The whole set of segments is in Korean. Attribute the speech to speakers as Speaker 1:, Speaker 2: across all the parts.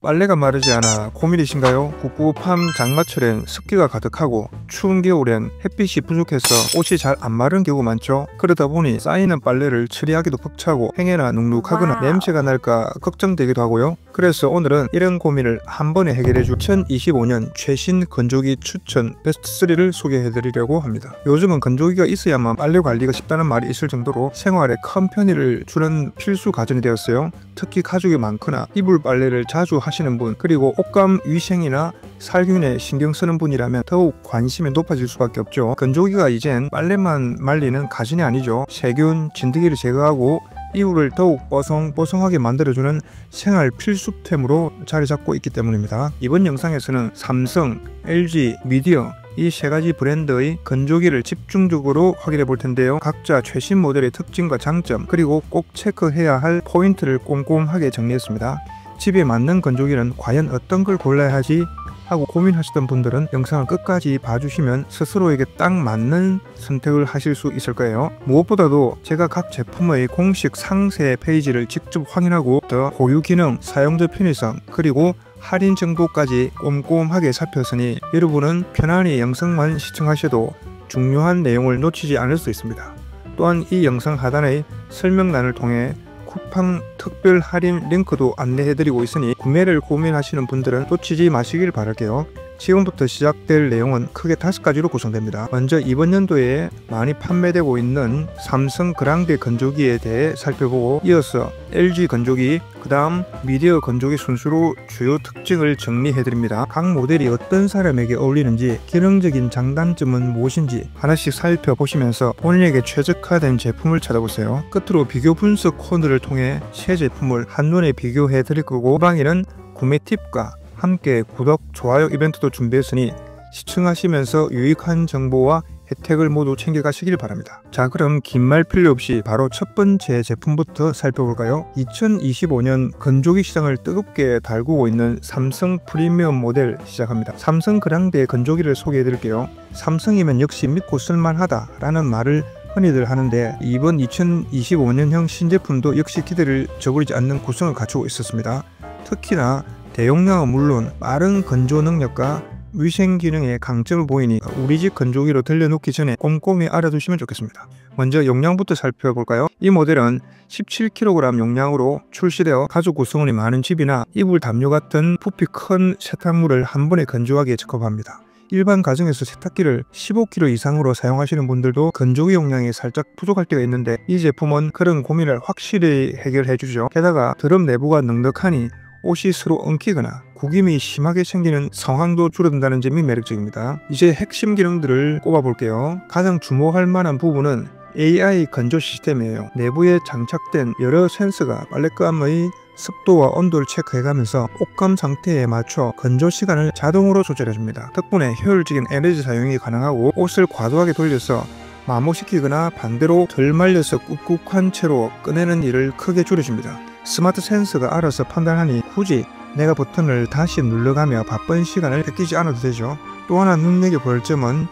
Speaker 1: 빨래가 마르지 않아 고민이신가요? 꿉꿉한 장마철엔 습기가 가득하고 추운 겨울엔 햇빛이 부족해서 옷이 잘 안 마른 경우 많죠. 그러다 보니 쌓이는 빨래를 처리하기도 벅차고 행여나 눅눅하거나 냄새가 날까 걱정되기도 하고요. 그래서 오늘은 이런 고민을 한 번에 해결해줄 2025년 최신 건조기 추천 베스트 3를 소개해드리려고 합니다. 요즘은 건조기가 있어야만 빨래 관리가 쉽다는 말이 있을 정도로 생활에 큰 편의를 주는 필수 가전이 되었어요. 특히 가족이 많거나 이불 빨래를 자주 하시는 분, 그리고 옷감 위생이나 살균에 신경 쓰는 분이라면 더욱 관심이 높아질 수밖에 없죠. 건조기가 이젠 빨래만 말리는 가전이 아니죠. 세균, 진드기를 제거하고 이불을 더욱 뽀송뽀송하게 만들어주는 생활 필수템으로 자리 잡고 있기 때문입니다. 이번 영상에서는 삼성, LG, 미디어 이 세 가지 브랜드의 건조기를 집중적으로 확인해 볼 텐데요. 각자 최신 모델의 특징과 장점, 그리고 꼭 체크해야 할 포인트를 꼼꼼하게 정리했습니다. 집에 맞는 건조기는 과연 어떤 걸 골라야 하지? 하고 고민하시던 분들은 영상을 끝까지 봐주시면 스스로에게 딱 맞는 선택을 하실 수 있을 거예요. 무엇보다도 제가 각 제품의 공식 상세 페이지를 직접 확인하고 더 고유 기능, 사용자 편의성, 그리고 할인 정보까지 꼼꼼하게 살폈으니 여러분은 편안히 영상만 시청하셔도 중요한 내용을 놓치지 않을 수 있습니다. 또한 이 영상 하단의 설명란을 통해 쿠팡 특별 할인 링크도 안내해드리고 있으니 구매를 고민하시는 분들은 놓치지 마시길 바랄게요. 지금부터 시작될 내용은 크게 5가지로 구성됩니다. 먼저 이번 연도에 많이 판매되고 있는 삼성 그랑데 건조기에 대해 살펴보고, 이어서 LG 건조기, 그 다음 미디어 건조기 순수로 주요 특징을 정리해드립니다. 각 모델이 어떤 사람에게 어울리는지, 기능적인 장단점은 무엇인지 하나씩 살펴보시면서 본인에게 최적화된 제품을 찾아보세요. 끝으로 비교 분석 코너를 통해 새 제품을 한눈에 비교해 드릴 거고, 후반기는 구매 팁과 함께 구독, 좋아요 이벤트도 준비했으니 시청하시면서 유익한 정보와 혜택을 모두 챙겨가시길 바랍니다. 자, 그럼 긴 말 필요 없이 바로 첫 번째 제품부터 살펴볼까요? 2025년 건조기 시장을 뜨겁게 달구고 있는 삼성 프리미엄 모델 시작합니다. 삼성 그랑데 건조기를 소개해드릴게요. 삼성이면 역시 믿고 쓸만하다 라는 말을 흔히들 하는데, 이번 2025년형 신제품도 역시 기대를 저버리지 않는 구성을 갖추고 있었습니다. 특히나 대용량은 물론 빠른 건조 능력과 위생 기능의 강점을 보이니 우리 집 건조기로 들려놓기 전에 꼼꼼히 알아두시면 좋겠습니다. 먼저 용량부터 살펴볼까요? 이 모델은 17kg 용량으로 출시되어 가족 구성원이 많은 집이나 이불 담요 같은 부피 큰 세탁물을 한 번에 건조하게 적합합니다. 일반 가정에서 세탁기를 15kg 이상으로 사용하시는 분들도 건조기 용량이 살짝 부족할 때가 있는데, 이 제품은 그런 고민을 확실히 해결해주죠. 게다가 드럼 내부가 넉넉하니 옷이 서로 엉키거나 구김이 심하게 생기는 상황도 줄어든다는 점이 매력적입니다. 이제 핵심 기능들을 꼽아볼게요. 가장 주목할 만한 부분은 AI 건조 시스템이에요. 내부에 장착된 여러 센서가 빨랫감의 습도와 온도를 체크해가면서 옷감 상태에 맞춰 건조 시간을 자동으로 조절해줍니다. 덕분에 효율적인 에너지 사용이 가능하고 옷을 과도하게 돌려서 마모시키거나 반대로 덜 말려서 꿉꿉한 채로 꺼내는 일을 크게 줄여줍니다. 스마트 센서가 알아서 판단하니 굳이 내가 버튼을 다시 눌러가며 바쁜 시간을 뺏기지 않아도 되죠. 또 하나 눈여겨볼 점은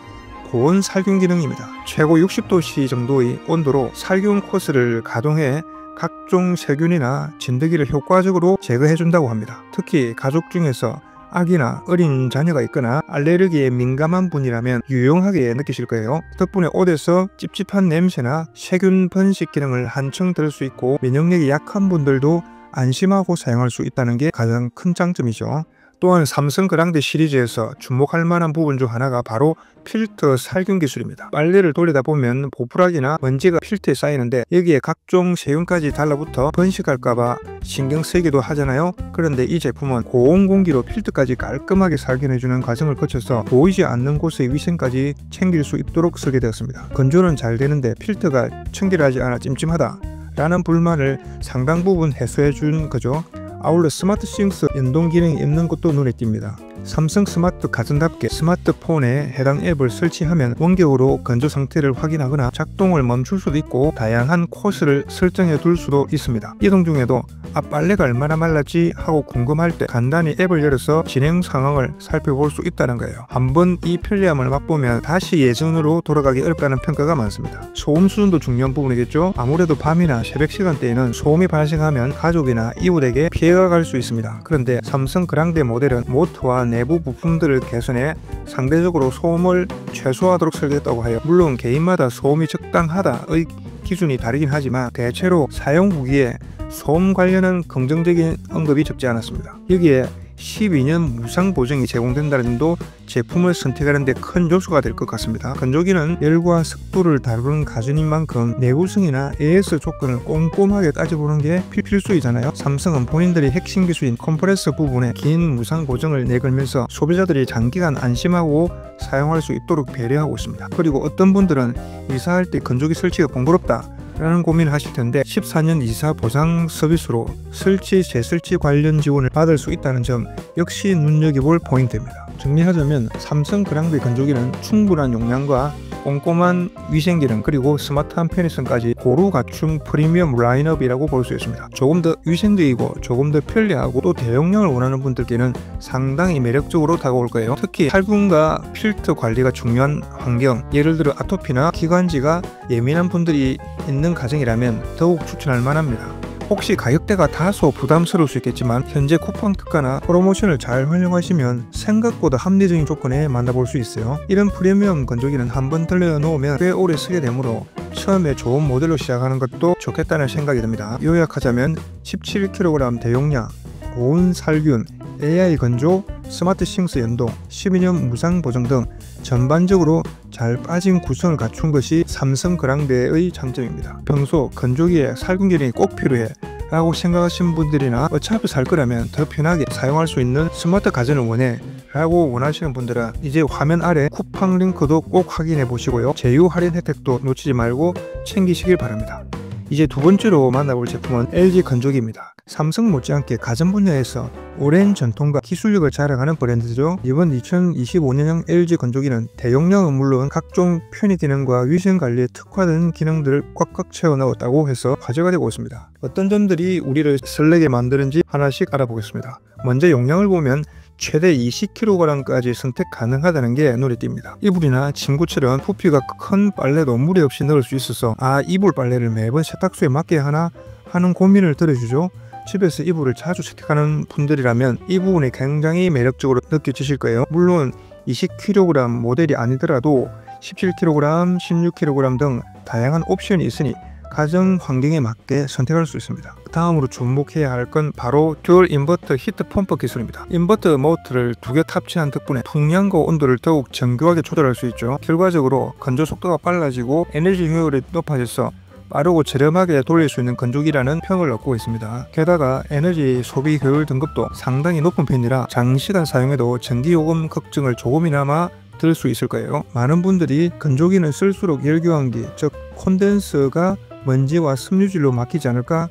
Speaker 1: 고온 살균 기능입니다. 최고 60도씨 정도의 온도로 살균 코스를 가동해 각종 세균이나 진드기를 효과적으로 제거해준다고 합니다. 특히 가족 중에서 아기나 어린 자녀가 있거나 알레르기에 민감한 분이라면 유용하게 느끼실 거예요. 덕분에 옷에서 찝찝한 냄새나 세균 번식 기능을 한층 들 수 있고, 면역력이 약한 분들도 안심하고 사용할 수 있다는 게 가장 큰 장점이죠. 또한 삼성 그랑데 시리즈에서 주목할 만한 부분 중 하나가 바로 필터 살균 기술입니다. 빨래를 돌리다 보면 보풀하기나 먼지가 필터에 쌓이는데 여기에 각종 세균까지 달라붙어 번식할까봐 신경 쓰이기도 하잖아요. 그런데 이 제품은 고온 공기로 필터까지 깔끔하게 살균해주는 과정을 거쳐서 보이지 않는 곳의 위생까지 챙길 수 있도록 설계되었습니다. 건조는 잘 되는데 필터가 청결하지 않아 찜찜하다 라는 불만을 상당 부분 해소해준 거죠. 아울러 스마트 싱스 연동 기능이 있는 것도 눈에 띕니다. 삼성 스마트 가전답게 스마트폰에 해당 앱을 설치하면 원격으로 건조 상태를 확인하거나 작동을 멈출 수도 있고, 다양한 코스를 설정해 둘 수도 있습니다. 이동 중에도 빨래가 얼마나 말랐지 하고 궁금할 때 간단히 앱을 열어서 진행 상황을 살펴볼 수 있다는 거예요. 한번 이 편리함을 맛보면 다시 예전으로 돌아가기 어렵다는 평가가 많습니다. 소음 수준도 중요한 부분이겠죠. 아무래도 밤이나 새벽 시간대에는 소음이 발생하면 가족이나 이웃에게 피해 이해가 갈 수 있습니다. 그런데 삼성 그랑데 모델은 모터와 내부 부품들을 개선해 상대적으로 소음을 최소화하도록 설계했다고 하여 물론 개인마다 소음이 적당하다의 기준이 다르긴 하지만 대체로 사용 후기에 소음 관련한 긍정적인 언급이 적지 않았습니다. 여기에 12년 무상 보증이 제공된다는 점도 제품을 선택하는 데 큰 요소가 될 것 같습니다. 건조기는 열과 습도를 다루는 가전인 만큼 내구성이나 AS 조건을 꼼꼼하게 따져보는 게 필수이잖아요. 삼성은 본인들이 핵심 기술인 컴프레서 부분에 긴 무상 보증을 내걸면서 소비자들이 장기간 안심하고 사용할 수 있도록 배려하고 있습니다. 그리고 어떤 분들은 이사할 때 건조기 설치가 번거롭다 라는 고민을 하실 텐데 14년 이사 보상 서비스로 설치, 재설치 관련 지원을 받을 수 있다는 점 역시 눈여겨볼 포인트입니다. 정리하자면 삼성 그랑데 건조기는 충분한 용량과 꼼꼼한 위생 기능 그리고 스마트한 편의성까지 고루 갖춘 프리미엄 라인업이라고 볼 수 있습니다. 조금 더 위생적이고 조금 더 편리하고 또 대용량을 원하는 분들께는 상당히 매력적으로 다가올 거예요. 특히 살균과 필터 관리가 중요한 환경, 예를 들어 아토피나 기관지가 예민한 분들이 있는 가정이라면 더욱 추천할 만합니다. 혹시 가격대가 다소 부담스러울 수 있겠지만 현재 쿠폰 특가나 프로모션을 잘 활용하시면 생각보다 합리적인 조건에 만나볼 수 있어요. 이런 프리미엄 건조기는 한번 들려 놓으면 꽤 오래 쓰게 되므로 처음에 좋은 모델로 시작하는 것도 좋겠다는 생각이 듭니다. 요약하자면 17kg 대용량, 고온 살균, AI 건조, 스마트 싱스 연동, 12년 무상 보증 등 전반적으로 잘 빠진 구성을 갖춘 것이 삼성 그랑데의 장점입니다. 평소 건조기에 살균 기능이 꼭 필요해 라고 생각하시는 분들이나 어차피 살 거라면 더 편하게 사용할 수 있는 스마트 가전을 원해 라고 원하시는 분들은 이제 화면 아래 쿠팡 링크도 꼭 확인해 보시고요. 제휴 할인 혜택도 놓치지 말고 챙기시길 바랍니다. 이제 두 번째로 만나볼 제품은 LG 건조기입니다. 삼성 못지않게 가전 분야에서 오랜 전통과 기술력을 자랑하는 브랜드죠. 이번 2025년형 LG 건조기는 대용량은 물론 각종 편의 기능과 위생 관리에 특화된 기능들을 꽉꽉 채워 넣었다고 해서 화제가 되고 있습니다. 어떤 점들이 우리를 설레게 만드는지 하나씩 알아보겠습니다. 먼저 용량을 보면 최대 20kg까지 선택 가능하다는 게 눈에 띕니다. 이불이나 침구처럼 부피가 큰 빨래도 무리 없이 넣을 수 있어서 이불 빨래를 매번 세탁소에 맡겨야 하나 하는 고민을 덜어주죠. 집에서 이불을 자주 세탁하는 분들이라면 이 부분이 굉장히 매력적으로 느껴지실 거예요. 물론 20kg 모델이 아니더라도 17kg, 16kg 등 다양한 옵션이 있으니 가정 환경에 맞게 선택할 수 있습니다. 다음으로 주목해야 할 건 바로 듀얼 인버터 히트 펌프 기술입니다. 인버터 모터를 두 개 탑재한 덕분에 풍량과 온도를 더욱 정교하게 조절할 수 있죠. 결과적으로 건조 속도가 빨라지고 에너지 효율이 높아져서 빠르고 저렴하게 돌릴 수 있는 건조기라는 평을 얻고 있습니다. 게다가 에너지 소비 효율 등급도 상당히 높은 편이라 장시간 사용해도 전기요금 걱정을 조금이나마 들 수 있을 거예요. 많은 분들이 건조기는 쓸수록 열교환기, 즉 콘덴서가 먼지와 섬유질로 막히지 않을까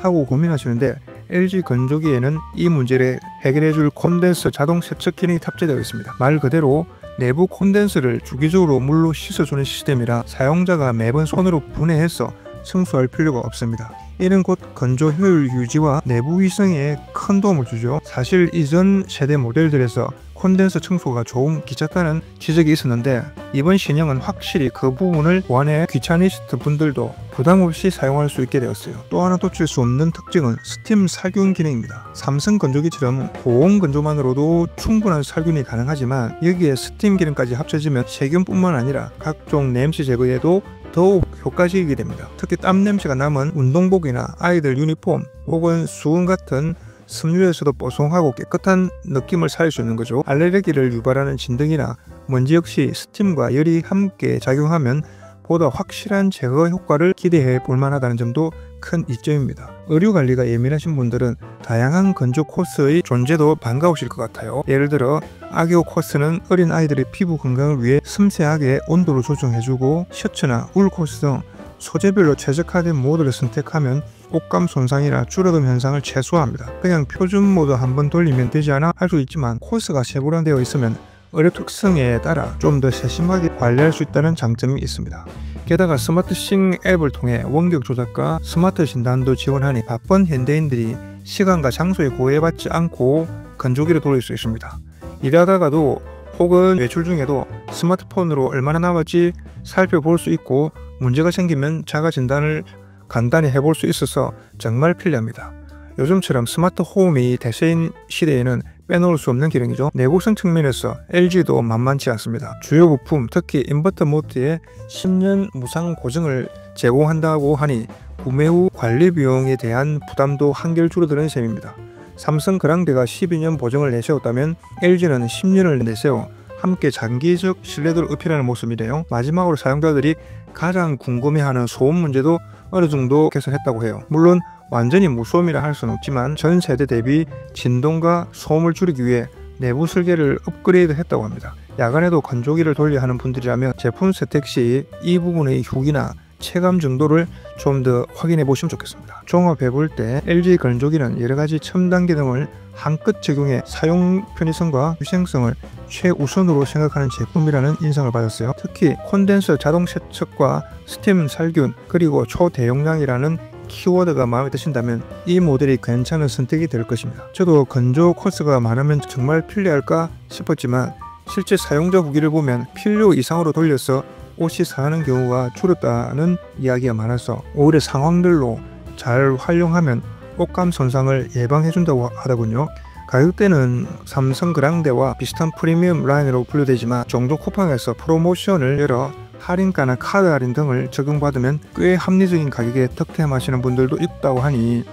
Speaker 1: 하고 고민하시는데 LG 건조기에는 이 문제를 해결해줄 콘덴서 자동 세척 기능이 탑재되어 있습니다. 말 그대로 내부 콘덴서를 주기적으로 물로 씻어주는 시스템이라 사용자가 매번 손으로 분해해서 청소할 필요가 없습니다. 이는 곧 건조 효율 유지와 내부 위생에 큰 도움을 주죠. 사실 이전 세대 모델들에서 콘덴서 청소가 조금 귀찮다는 지적이 있었는데 이번 신형은 확실히 그 부분을 보완해 귀차니스트 분들도 부담 없이 사용할 수 있게 되었어요. 또 하나 놓칠 수 없는 특징은 스팀 살균 기능입니다. 삼성 건조기처럼 고온 건조만으로도 충분한 살균이 가능하지만 여기에 스팀 기능까지 합쳐지면 세균뿐만 아니라 각종 냄새 제거에도 더욱 효과적이게 됩니다. 특히 땀 냄새가 남은 운동복이나 아이들 유니폼 혹은 수건 같은 섬유에서도 뽀송하고 깨끗한 느낌을 살릴 수 있는 거죠. 알레르기를 유발하는 진드기나 먼지 역시 스팀과 열이 함께 작용하면 보다 확실한 제거 효과를 기대해 볼 만하다는 점도 큰 이점입니다. 의류 관리가 예민하신 분들은 다양한 건조 코스의 존재도 반가우실 것 같아요. 예를 들어 악교 코스는 어린 아이들의 피부 건강을 위해 섬세하게 온도를 조정해주고 셔츠나 울 코스 등 소재별로 최적화된 모드를 선택하면 옷감 손상이나 줄어듦 현상을 최소화합니다. 그냥 표준 모드 한번 돌리면 되지 않아 할 수 있지만 코스가 세분화되어 있으면 의료 특성에 따라 좀 더 세심하게 관리할 수 있다는 장점이 있습니다. 게다가 스마트싱 앱을 통해 원격 조작과 스마트 진단도 지원하니 바쁜 현대인들이 시간과 장소에 구애받지 않고 건조기를 돌릴 수 있습니다. 일하다가도 혹은 외출 중에도 스마트폰으로 얼마나 남았지 살펴볼 수 있고 문제가 생기면 자가 진단을 간단히 해볼 수 있어서 정말 편리합니다. 요즘처럼 스마트 홈이 대세인 시대에는 빼놓을 수 없는 기능이죠. 내구성 측면에서 LG도 만만치 않습니다. 주요 부품, 특히 인버터 모드에 10년 무상 보증을 제공한다고 하니 구매 후 관리 비용에 대한 부담도 한결 줄어드는 셈입니다. 삼성 그랑데가 12년 보증을 내세웠다면 LG는 10년을 내세워 함께 장기적 신뢰도를 어필하는 모습이래요. 마지막으로 사용자들이 가장 궁금해하는 소음 문제도 어느 정도 개선했다고 해요. 물론 완전히 무소음이라 할 수는 없지만 전 세대 대비 진동과 소음을 줄이기 위해 내부 설계를 업그레이드 했다고 합니다. 야간에도 건조기를 돌려 하는 분들이라면 제품 세택 시 이 부분의 후기나 체감 정도를 좀 더 확인해 보시면 좋겠습니다. 종합해 볼 때 LG 건조기는 여러가지 첨단 기능을 한껏 적용해 사용 편의성과 위생성을 최우선으로 생각하는 제품이라는 인상을 받았어요. 특히 콘덴서 자동 세척과 스팀 살균 그리고 초대용량이라는 키워드가 마음에 드신다면 이 모델이 괜찮은 선택이 될 것입니다. 저도 건조 코스가 많으면 정말 편리할까 싶었지만 실제 사용자 후기를 보면 필요 이상으로 돌려서 옷이 상하는 경우가 줄었다는 이야기가 많아서 오히려 상황들로 잘 활용하면 옷감 손상을 예방해준다고 하더군요. 가격대는 삼성 그랑데와 비슷한 프리미엄 라인으로 분류되지만 종종 쿠팡에서 프로모션을 열어 할인가나 카드 할인 등을 적용받으면 꽤 합리적인 가격에 득템하시는 분들도 있다고 하니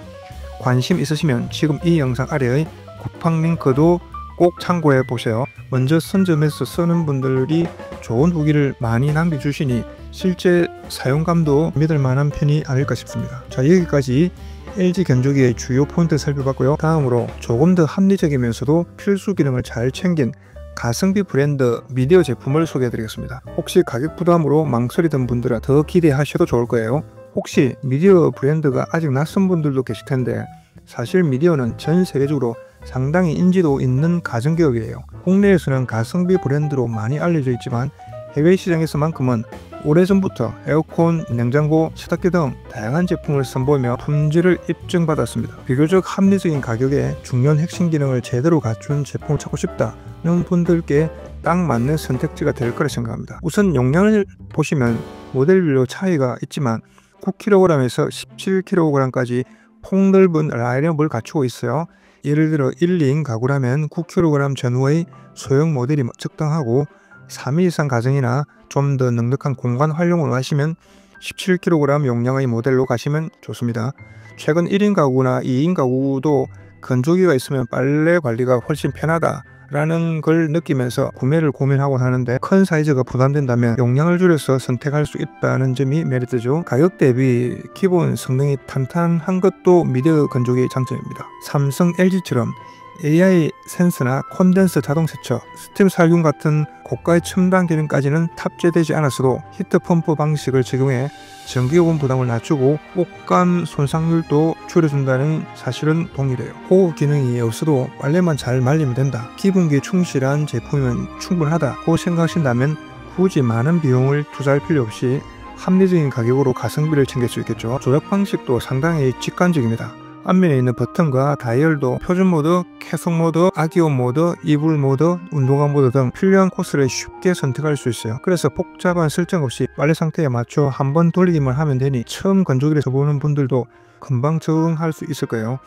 Speaker 1: 관심 있으시면 지금 이 영상 아래의 쿠팡 링크도 꼭 참고해 보세요. 먼저 선점해서 쓰는 분들이 좋은 후기를 많이 남겨주시니 실제 사용감도 믿을 만한 편이 아닐까 싶습니다. 자, 여기까지 LG 건조기의 주요 포인트 살펴봤고요. 다음으로 조금 더 합리적이면서도 필수 기능을 잘 챙긴 가성비 브랜드 미디어 제품을 소개해 드리겠습니다. 혹시 가격 부담으로 망설이던 분들은 더 기대하셔도 좋을 거예요. 혹시 미디어 브랜드가 아직 낯선 분들도 계실 텐데 사실 미디어는 전 세계적으로 상당히 인지도 있는 가전기업이에요. 국내에서는 가성비 브랜드로 많이 알려져 있지만 해외 시장에서만큼은 오래전부터 에어컨, 냉장고, 세탁기 등 다양한 제품을 선보이며 품질을 입증받았습니다. 비교적 합리적인 가격에 중요한 핵심 기능을 제대로 갖춘 제품을 찾고 싶다는 분들께 딱 맞는 선택지가 될 거라 생각합니다. 우선 용량을 보시면 모델별로 차이가 있지만 9kg에서 17kg까지 폭넓은 라인업을 갖추고 있어요. 예를 들어 1, 2인 가구라면 9kg 전후의 소형 모델이 적당하고 3인 이상 가정이나 좀 더 넉넉한 공간 활용을 하시면 17kg 용량의 모델로 가시면 좋습니다. 최근 1인 가구나 2인 가구도 건조기가 있으면 빨래 관리가 훨씬 편하다라는 걸 느끼면서 구매를 고민하곤 하는데 큰 사이즈가 부담된다면 용량을 줄여서 선택할 수 있다는 점이 메리트죠. 가격 대비 기본 성능이 탄탄한 것도 미디어 건조기의 장점입니다. 삼성, LG처럼 AI 센서나 콘덴서 자동 세척, 스팀 살균 같은 고가의 첨단 기능까지는 탑재되지 않았어도 히트 펌프 방식을 적용해 전기요금 부담을 낮추고 옷감 손상률도 줄여준다는 사실은 동일해요. 호흡 기능이 없어도 빨래만 잘 말리면 된다. 기본기에 충실한 제품이면 충분하다고 생각하신다면 굳이 많은 비용을 투자할 필요 없이 합리적인 가격으로 가성비를 챙길 수 있겠죠. 조작 방식도 상당히 직관적입니다. 앞면에 있는 버튼과 다이얼도 표준 모드, 계속 모드, 악기온 모드, 이불 모드, 운동화 모드 등 필요한 코스를 쉽게 선택할 수 있어요. 그래서 복잡한 설정 없이 빨래 상태에 맞춰 한번 돌리기만 하면 되니 처음 건조기를 써보는 분들도 금방 적응할 수 있을 거예요.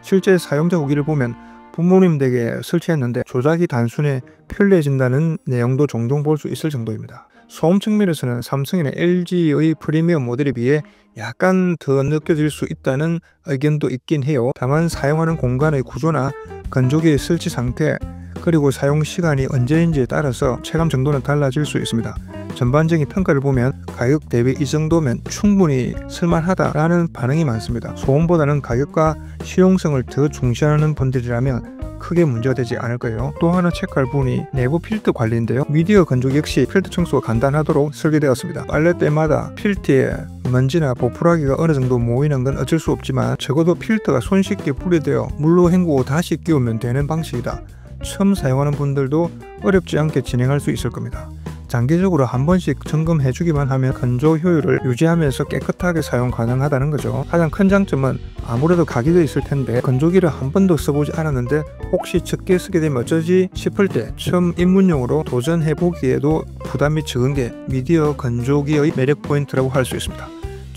Speaker 1: 실제 사용자 후기를 보면 부모님 댁에 설치했는데 조작이 단순해 편리해진다는 내용도 종종 볼 수 있을 정도입니다. 소음 측면에서는 삼성이나 LG의 프리미엄 모델에 비해 약간 더 느껴질 수 있다는 의견도 있긴 해요. 다만 사용하는 공간의 구조나 건조기의 설치 상태 그리고 사용 시간이 언제인지에 따라서 체감 정도는 달라질 수 있습니다. 전반적인 평가를 보면 가격 대비 이 정도면 충분히 쓸만하다라는 반응이 많습니다. 소음보다는 가격과 실용성을 더 중시하는 분들이라면 크게 문제가 되지 않을 거예요. 또 하나 체크할 부분이 내부 필터 관리인데요. 미디어 건조기 역시 필터 청소가 간단하도록 설계되었습니다. 빨래 때마다 필터에 먼지나 보풀하기가 어느 정도 모이는 건 어쩔 수 없지만 적어도 필터가 손쉽게 분리되어 물로 헹구고 다시 끼우면 되는 방식이다. 처음 사용하는 분들도 어렵지 않게 진행할 수 있을 겁니다. 장기적으로 한 번씩 점검해 주기만 하면 건조 효율을 유지하면서 깨끗하게 사용 가능하다는 거죠. 가장 큰 장점은 아무래도 각이져 있을 텐데 건조기를 한 번도 써보지 않았는데 혹시 적게 쓰게 되면 어쩌지 싶을 때 처음 입문용으로 도전해 보기에도 부담이 적은 게 미디어 건조기의 매력 포인트라고 할 수 있습니다.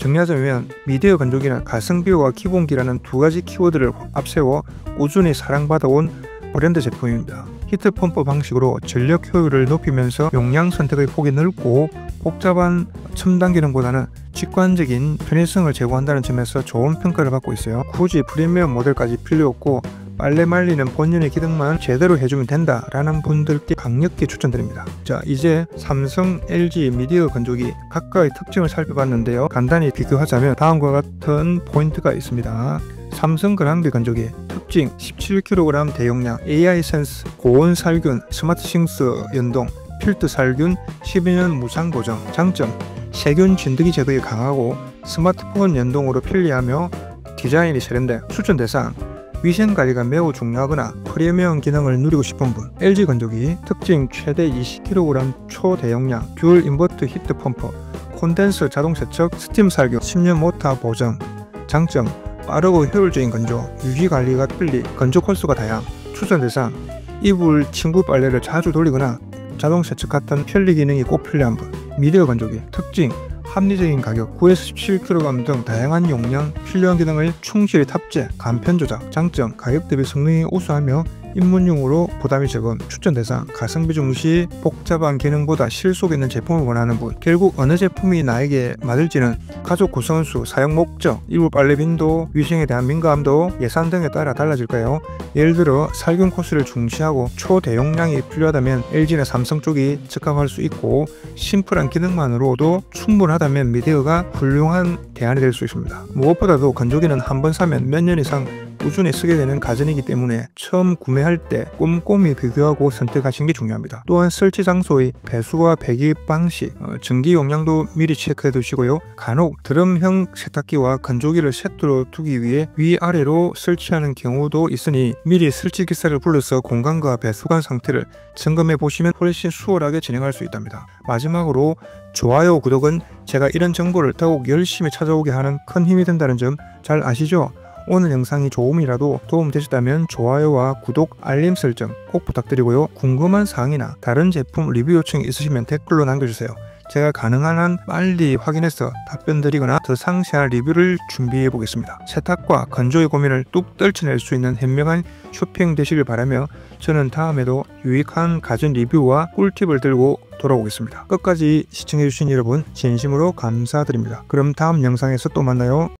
Speaker 1: 정리하자면 미디어 건조기는 가성비와 기본기라는 두 가지 키워드를 앞세워 꾸준히 사랑받아온 브랜드 제품입니다. 히트 펌프 방식으로 전력 효율을 높이면서 용량 선택의 폭이 넓고 복잡한 첨단 기능보다는 직관적인 편의성을 제공한다는 점에서 좋은 평가를 받고 있어요. 굳이 프리미엄 모델까지 필요 없고 빨래 말리는 본연의 기능만 제대로 해주면 된다라는 분들께 강력히 추천드립니다. 자, 이제 삼성, LG 미디어 건조기 각각의 특징을 살펴봤는데요. 간단히 비교하자면 다음과 같은 포인트가 있습니다. 삼성 그랑비 건조기 특징 17kg 대용량, AI 센스, 고온 살균, 스마트 싱스 연동, 필드 살균, 12년 무상 보정. 장점 세균 진드기 제거에 강하고 스마트폰 연동으로 편리하며 디자인이 세련된. 추천 대상 위생 관리가 매우 중요하거나 프리미엄 기능을 누리고 싶은 분. LG 건조기 특징 최대 20kg 초대용량, 듀얼 인버터 히트 펌프, 콘덴서 자동 세척, 스팀 살균, 10년 모터 보정. 장점 빠르고 효율적인 건조, 유지 관리가 편리, 건조 코스가 다양. 추천 대상 이불, 침구 빨래를 자주 돌리거나 자동 세척 같은 편리 기능이 꼭 필요한 분. 미디어 건조기 특징 합리적인 가격, 9에서 17kg 등 다양한 용량, 필요한 기능을 충실히 탑재, 간편 조작. 장점 가격 대비 성능이 우수하며 입문용으로 부담이 적은. 추천 대상 가성비 중시, 복잡한 기능보다 실속 있는 제품을 원하는 분. 결국 어느 제품이 나에게 맞을지는 가족 구성원 수, 사용 목적, 이불 빨래 빈도, 위생에 대한 민감도, 예산 등에 따라 달라질까요? 예를 들어 살균 코스를 중시하고 초대용량이 필요하다면 LG나 삼성 쪽이 적합할 수 있고, 심플한 기능만으로도 충분하다면 미디어가 훌륭한 대안이 될 수 있습니다. 무엇보다도 건조기는 한번 사면 몇 년 이상 꾸준히 쓰게 되는 가전이기 때문에 처음 구매할 때 꼼꼼히 비교하고 선택하시는 게 중요합니다. 또한 설치 장소의 배수와 배기 방식, 전기 용량도 미리 체크해 두시고요. 간혹 드럼형 세탁기와 건조기를 세트로 두기 위해 위아래로 설치하는 경우도 있으니 미리 설치 기사를 불러서 공간과 배수관 상태를 점검해 보시면 훨씬 수월하게 진행할 수 있답니다. 마지막으로 좋아요, 구독은 제가 이런 정보를 더욱 열심히 찾아오게 하는 큰 힘이 된다는 점 잘 아시죠? 오늘 영상이 조금이라도 도움되셨다면 좋아요와 구독, 알림 설정 꼭 부탁드리고요. 궁금한 사항이나 다른 제품 리뷰 요청이 있으시면 댓글로 남겨주세요. 제가 가능한 한 빨리 확인해서 답변 드리거나 더 상세한 리뷰를 준비해 보겠습니다. 세탁과 건조의 고민을 뚝 떨쳐낼 수 있는 현명한 쇼핑 되시길 바라며 저는 다음에도 유익한 가전 리뷰와 꿀팁을 들고 돌아오겠습니다. 끝까지 시청해주신 여러분 진심으로 감사드립니다. 그럼 다음 영상에서 또 만나요.